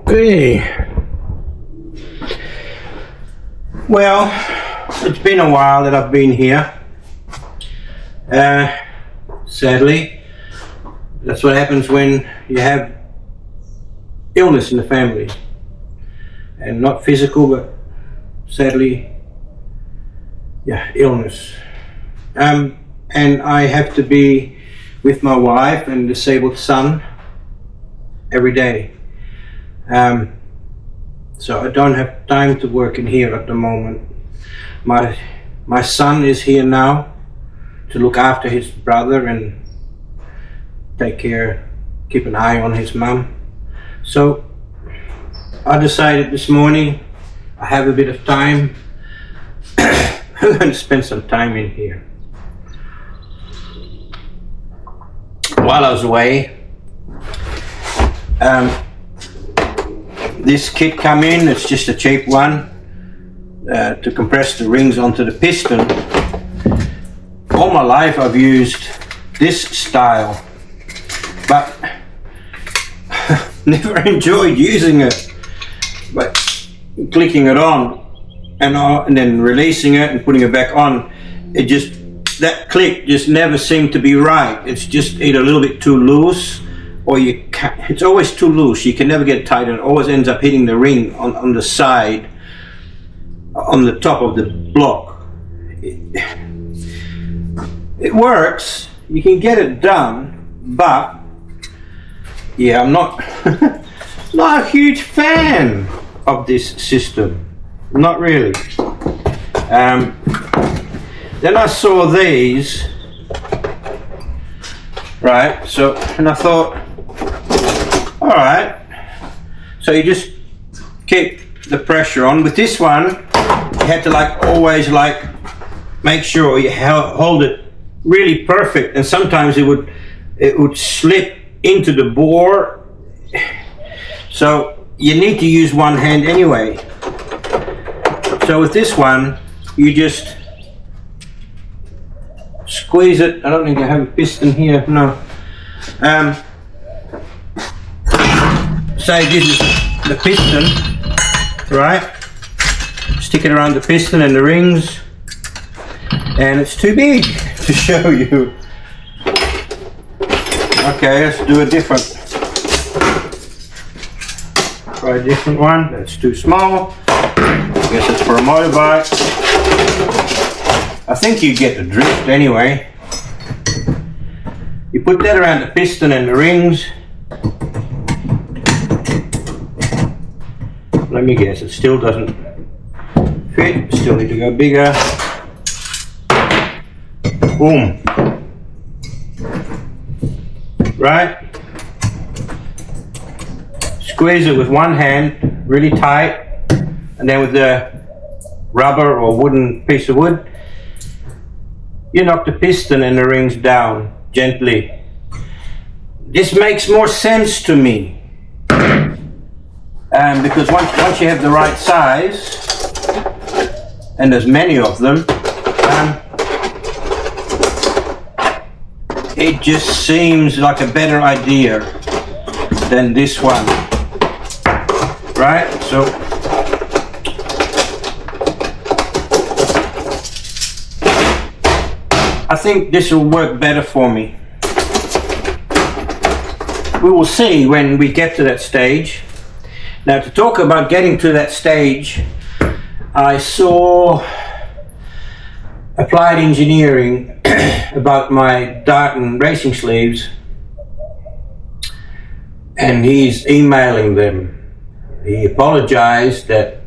Okay. Well, it's been a while that I've been here. Sadly, that's what happens when you have illness in the family. And not physical, but sadly, illness. And I have to be with my wife and disabled son every day. So I don't have time to work in here at the moment. My son is here now to look after his brother and keep an eye on his mum. So I decided this morning I have a bit of time. I'm going to spend some time in here. While I was away, this kit come in. It's just a cheap one to compress the rings onto the piston. All my life I've used this style, but never enjoyed using it. But clicking it on and then releasing it and putting it back on, that click just never seemed to be right. It's just either a little bit too loose, or it's always too loose. You can never get it tight, and it always ends up hitting the ring on the side, on the top of the block. It works, you can get it done, but yeah, I'm not not a huge fan of this system. Not really. Then I saw these, right? So, and I thought, all right. So you just keep the pressure on. With this one, you had to always make sure you hold it really perfect, and sometimes it would slip into the bore. So you need to use one hand anyway. So with this one, you just squeeze it. I don't think I have a piston here. No. So this is the piston, right? Stick it around the piston and the rings, and it's too big to show you. Okay, let's do a different. Try a different one. That's too small. I guess it's for a motorbike. I think you get the drift anyway. You put that around the piston and the rings. Let me guess, it still doesn't fit. Still need to go bigger. Boom. Right? Squeeze it with one hand, really tight, and then with the rubber or wooden piece of wood, you knock the piston and the rings down gently. This makes more sense to me. Because once you have the right size, and there's many of them, it just seems like a better idea than this one, right? So I think this will work better for me. We will see when we get to that stage. Now, to talk about getting to that stage, I saw Applied Engineering about my Darton racing sleeves, and he's emailing them. He apologized that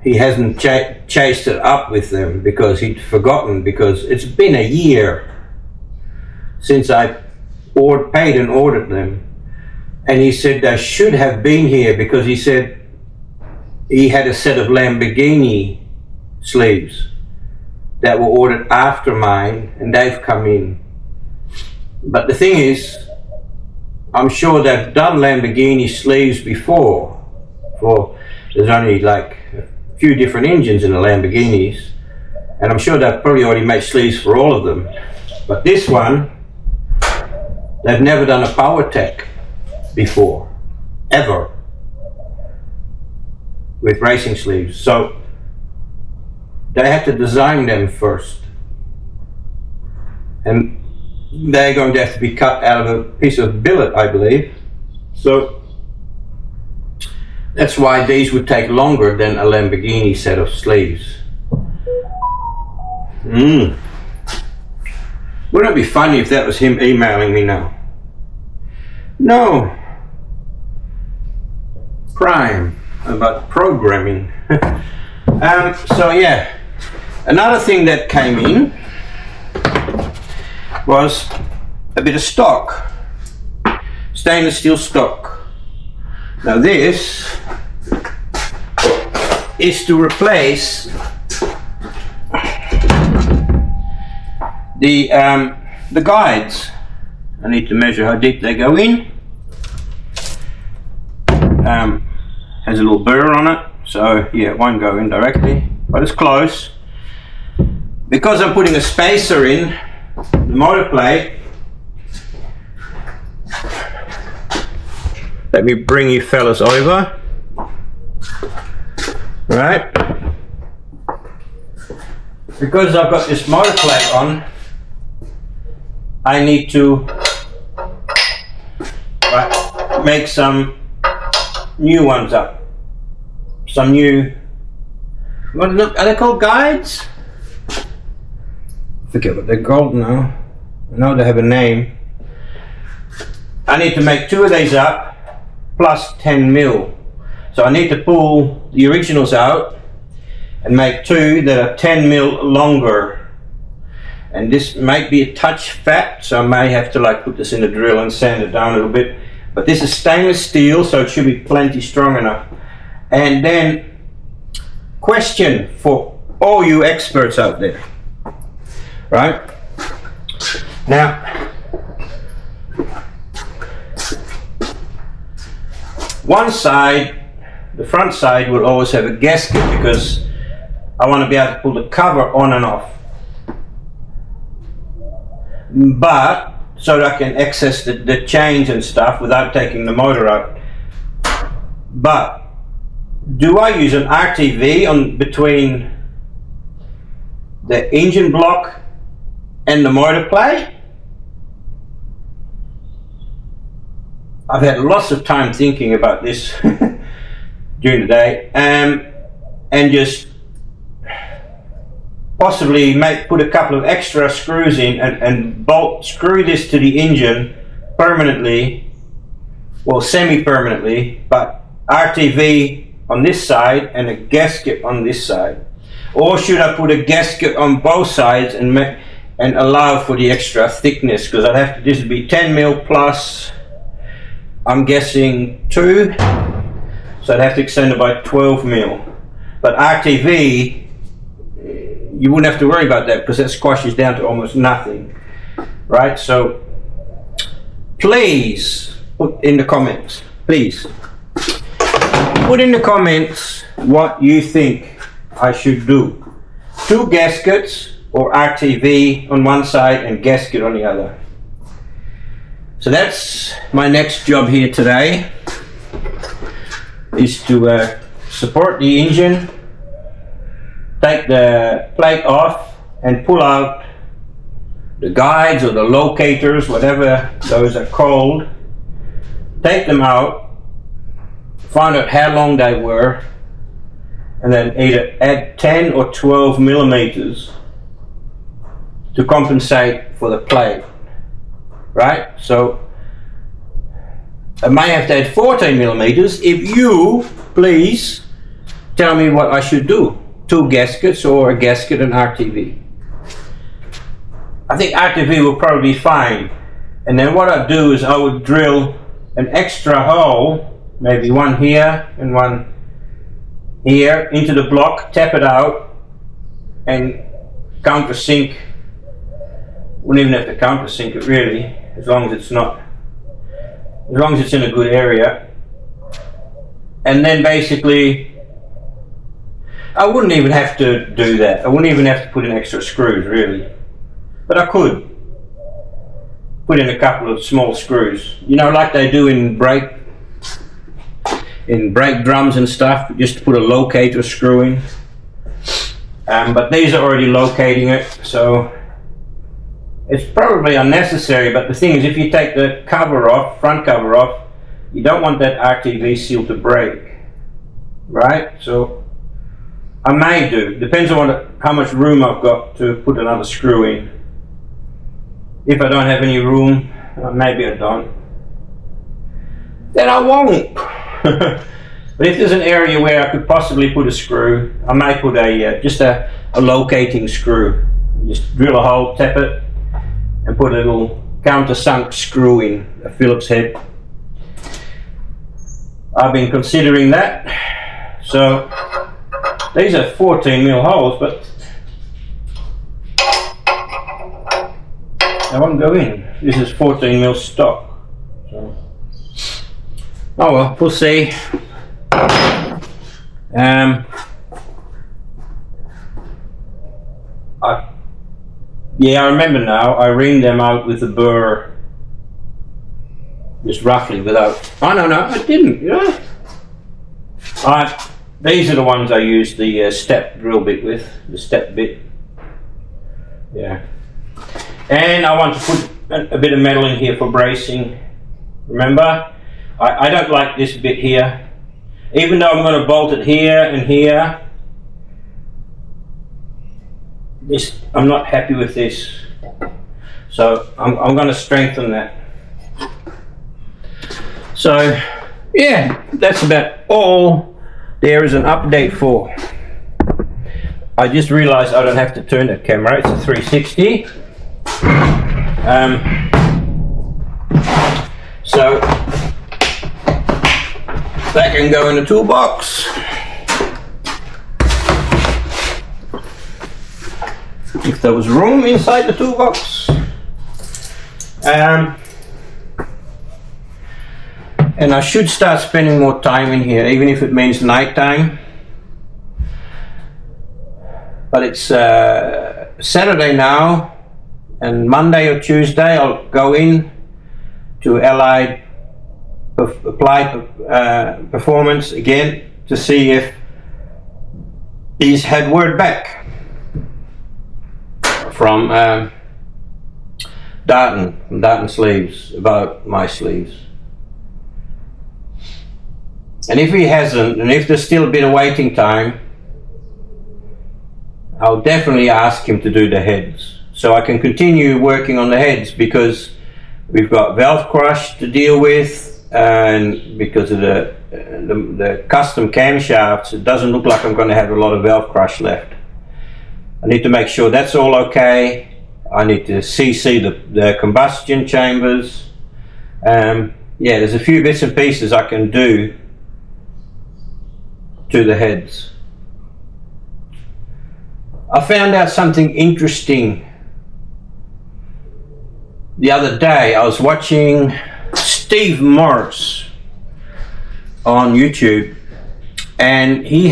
he hasn't chased it up with them because he'd forgotten, because it's been a year since I paid and ordered them. And he said they should have been here, because he said he had a set of Lamborghini sleeves that were ordered after mine, and they've come in. But the thing is, I'm sure they've done Lamborghini sleeves before. There's only a few different engines in the Lamborghinis, and I'm sure they've probably already made sleeves for all of them. But this one, they've never done a power tech before. ever with racing sleeves. So they had to design them first, and they're going to have to be cut out of a piece of billet, I believe. So that's why these would take longer than a Lamborghini set of sleeves. Wouldn't it be funny if that was him emailing me now? No. Crime about programming. So yeah, another thing that came in was a bit of stock, stainless steel stock. Now this is to replace the guides. I need to measure how deep they go in. Has a little burr on it, so yeah, it won't go in directly, but it's close. Because I'm putting a spacer in the motor plate, let me bring you fellas over. Right? Because I've got this motor plate on, I need to make some new ones up. Some new, are they called guides? I forget what they're called now. I know they have a name. I need to make 2 of these up plus 10 mil. So I need to pull the originals out and make 2 that are 10 mil longer. And this might be a touch fat, so I may have to like put this in a drill and sand it down a little bit. But this is stainless steel, so it should be plenty strong enough. And then, question for all you experts out there, right? Now, one side, the front side, will always have a gasket because I want to be able to pull the cover on and off. But, so that I can access the chains and stuff without taking the motor out. But, do I use an RTV on between the engine block and the motor plate? I've had lots of time thinking about this during the day, and just possibly put a couple of extra screws in and screw this to the engine permanently, well, semi-permanently, but RTV on this side and a gasket on this side. Or should I put a gasket on both sides and allow for the extra thickness? Because I'd have to, this would be 10 mil plus, I'm guessing 2, so I'd have to extend it by 12 mil. But RTV, you wouldn't have to worry about that because that squashes down to almost nothing, right? So please put in the comments, please put in the comments what you think I should do. 2 gaskets or RTV on one side and gasket on the other. So that's my next job here today, is to support the engine, take the plate off and pull out the guides or the locators, whatever those are called. Take them out, find out how long they were, and then either add 10 or 12 millimeters to compensate for the plate, right? So I may have to add 14 millimeters if you please tell me what I should do. 2 gaskets or a gasket and RTV. I think RTV will probably be fine. And then what I'd do is I would drill an extra hole, maybe one here and one here, into the block, tap it out, and countersink. Wouldn't even have to countersink it really, as long as it's in a good area. And then basically, I wouldn't even have to do that. I wouldn't even have to put in extra screws really. But I could put in a couple of small screws, you know, like they do in brake in brake drums and stuff, just to put a locator screw in. But these are already locating it, so it's probably unnecessary. But the thing is, if you take the cover off, front cover off, you don't want that RTV seal to break, right? So I may do, depends on how much room I've got to put another screw in. If I don't have any room, maybe I don't, then I won't. But if there's an area where I could possibly put a screw, I may put just a locating screw. Just drill a hole, tap it, and put a little countersunk screw in, a Phillips head. I've been considering that. So these are 14mm holes, but they won't go in. This is 14mm stock. So, oh well, we'll see. Yeah, I remember now. I reamed them out with the burr, just roughly, without. Oh no, I didn't. Yeah. These are the ones I used the step drill bit with, the step bit. Yeah. And I want to put a bit of metal in here for bracing. Remember, I don't like this bit here. Even though I'm going to bolt it here and here, I'm not happy with this. So I'm going to strengthen that. So yeah, that's about all there is an update for. I just realized I don't have to turn that camera, it's a 360. So that can go in the toolbox. If there was room inside the toolbox. And I should start spending more time in here, even if it means nighttime. But it's Saturday now, and Monday or Tuesday I'll go in to Allied Applied Performance again to see if he's had word back from Darton Sleeves about my sleeves. And if he hasn't, and if there's still a bit of waiting time, I'll definitely ask him to do the heads, so I can continue working on the heads, because we've got valve crush to deal with, and because of the custom camshafts, it doesn't look like I'm going to have a lot of valve crush left. I need to make sure that's all okay. I need to CC the combustion chambers. Yeah, there's a few bits and pieces I can do to the heads. I found out something interesting the other day. I was watching Steve Morris on YouTube, and he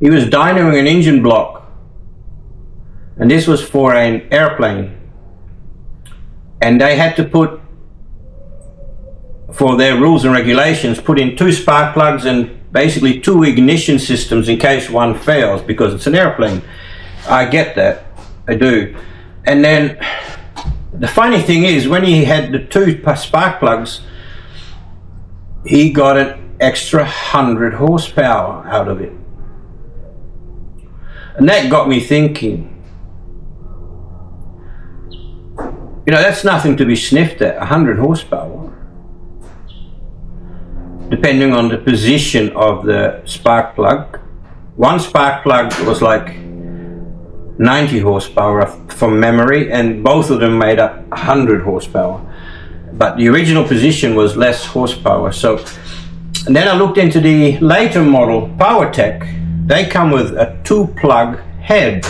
was dynoing an engine block, and this was for an airplane, and they had to put, for their rules and regulations, put in 2 spark plugs and basically 2 ignition systems in case one fails, because it's an airplane. I get that, I do. And then the funny thing is, when he had the 2 spark plugs, he got an extra 100 horsepower out of it. And that got me thinking, you know, that's nothing to be sniffed at, 100 horsepower. Depending on the position of the spark plug. One spark plug was like 90 horsepower from memory, and both of them made up 100 horsepower. But the original position was less horsepower. So, and then I looked into the later model, PowerTech. They come with a 2-plug head.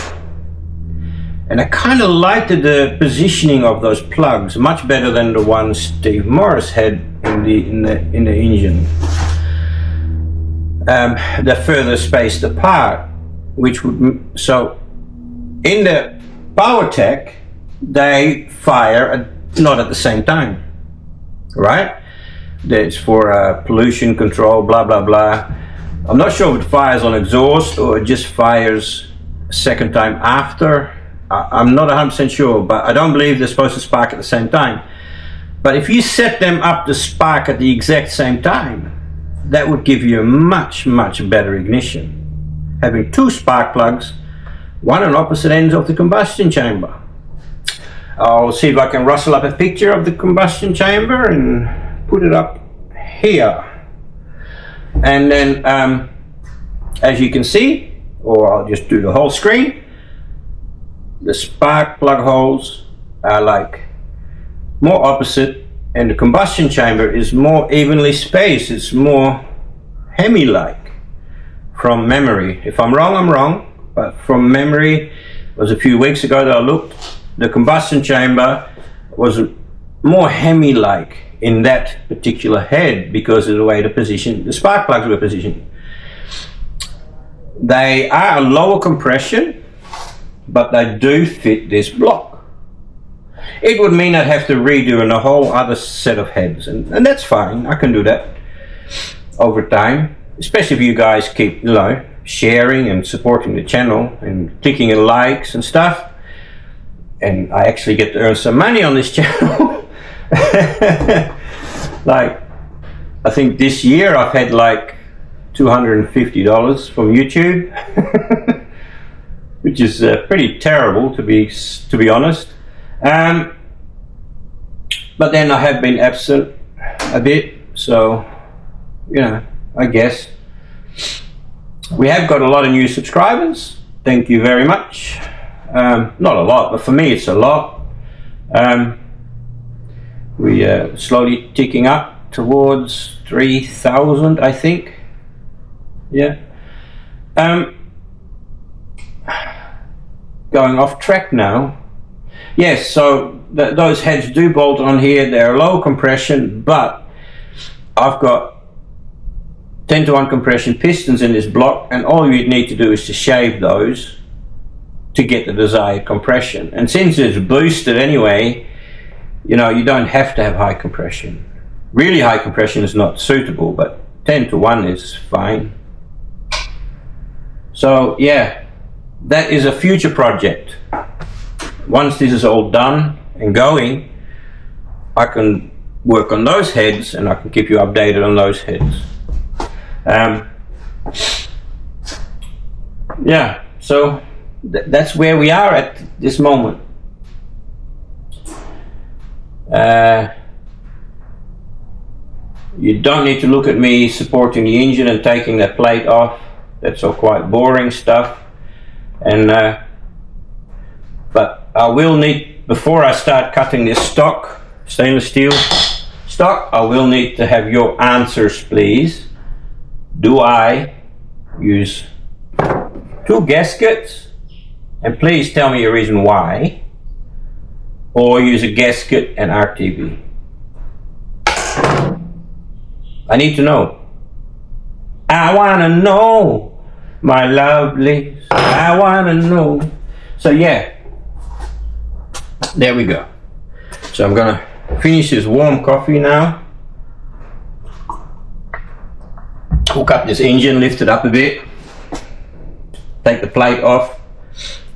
And I kind of liked the positioning of those plugs much better than the one Steve Morris had in the engine. They're further spaced apart, which would, so in the PowerTech they fire not at the same time, right? That's for pollution control, blah blah blah. I'm not sure if it fires on exhaust or it just fires a second time after. I'm not 100% sure, but I don't believe they're supposed to spark at the same time. But if you set them up to spark at the exact same time, that would give you a much better ignition. Having two spark plugs, one on opposite ends of the combustion chamber. I'll see if I can rustle up a picture of the combustion chamber and put it up here. And then as you can see, or I'll just do the whole screen, the spark plug holes are like more opposite, and the combustion chamber is more evenly spaced. It's more Hemi-like from memory. If I'm wrong, I'm wrong, but from memory, it was a few weeks ago that I looked, the combustion chamber was more Hemi-like in that particular head because of the way the spark plugs were positioned. They are a lower compression, but they do fit this block. It would mean I'd have to redo a whole other set of heads, and that's fine. I can do that over time, especially if you guys keep, sharing and supporting the channel and clicking in likes and stuff. And I actually get to earn some money on this channel. Like, I think this year I've had like $250 from YouTube, which is pretty terrible to be honest. But then I have been absent a bit, so I guess we have got a lot of new subscribers. Thank you very much. Not a lot, but for me it's a lot. We are slowly ticking up towards 3,000, I think. Yeah. Going off track now. Yes, so those heads do bolt on here. They're low compression, but I've got 10-to-1 compression pistons in this block, and all you'd need to do is to shave those to get the desired compression. And since it's boosted anyway, you don't have to have high compression. Really high compression is not suitable, but 10-to-1 is fine. So yeah, that is a future project. Once this is all done and going, I can work on those heads and I can keep you updated on those heads. Yeah, so that's where we are at this moment. You don't need to look at me supporting the engine and taking that plate off. That's all quite boring stuff. And but I will need, before I start cutting this stock stainless steel stock, I will need to have your answers, please. Do I use two gaskets? And please tell me a reason why. Or use a gasket and RTV. I need to know. I wanna know, my lovelies. I wanna know. So yeah, there we go. So I'm gonna finish this warm coffee now. Hook up this engine, lift it up a bit. Take the plate off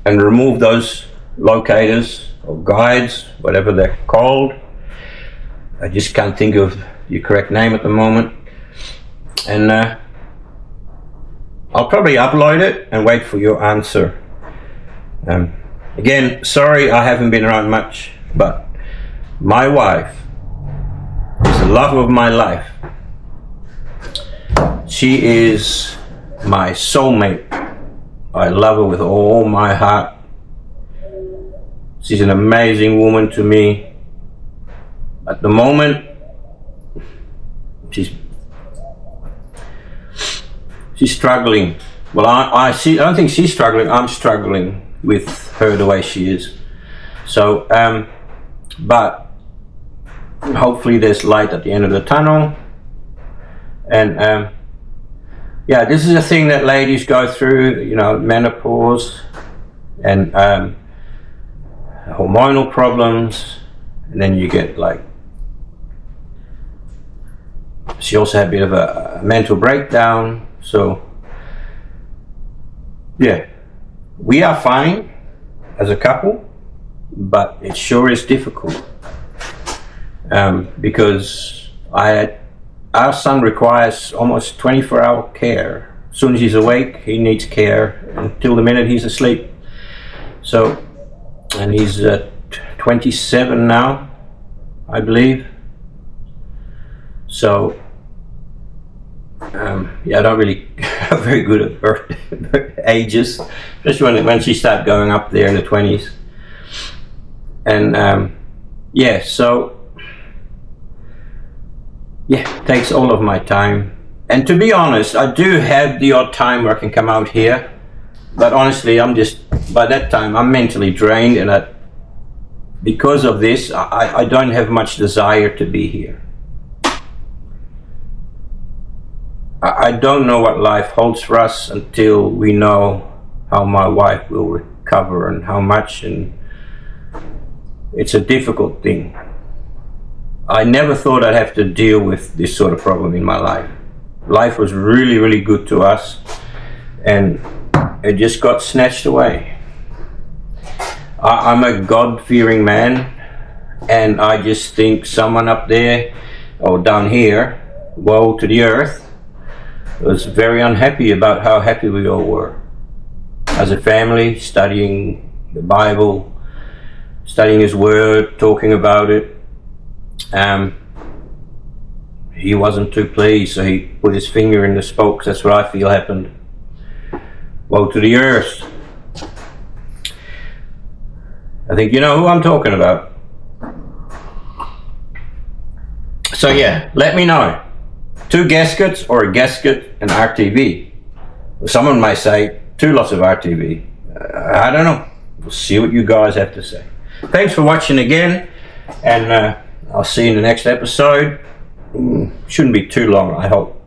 and remove those locators or guides, whatever they're called. I just can't think of the correct name at the moment. And I'll probably upload it and wait for your answer. Again, sorry I haven't been around much, but my wife is the love of my life. She is my soulmate. I love her with all my heart. She's an amazing woman to me. At the moment, she's struggling. Well, I don't think she's struggling. I'm struggling with her the way she is. So, but hopefully there's light at the end of the tunnel. And yeah, this is a thing that ladies go through, menopause and hormonal problems, and then you get like she also had a bit of a mental breakdown. So yeah, we are fine as a couple, but it sure is difficult, because our son requires almost 24-hour care. As soon as he's awake, he needs care until the minute he's asleep. So, and he's 27 now, I believe. So, yeah, I don't really very good at birth ages, especially when she started going up there in the 20s. And yeah, so yeah, it takes all of my time. And to be honest, I do have the odd time where I can come out here, but honestly, by that time I'm mentally drained, and because of this, I don't have much desire to be here. I don't know what life holds for us until we know how my wife will recover and how much, and it's a difficult thing. I never thought I'd have to deal with this sort of problem in my life. Life was really, really good to us, and it just got snatched away. I'm a God-fearing man, and I just think someone up there, or down here, woe to the earth, was very unhappy about how happy we all were. As a family, studying the Bible, studying His Word, talking about it. He wasn't too pleased, so he put his finger in the spokes. That's what I feel happened. Woe to the earth. I think you know who I'm talking about. So yeah, let me know. 2 gaskets or a gasket and RTV. Someone may say 2 lots of RTV. I don't know. We'll see what you guys have to say. Thanks for watching again, and I'll see you in the next episode. Shouldn't be too long, I hope.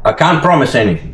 I can't promise anything.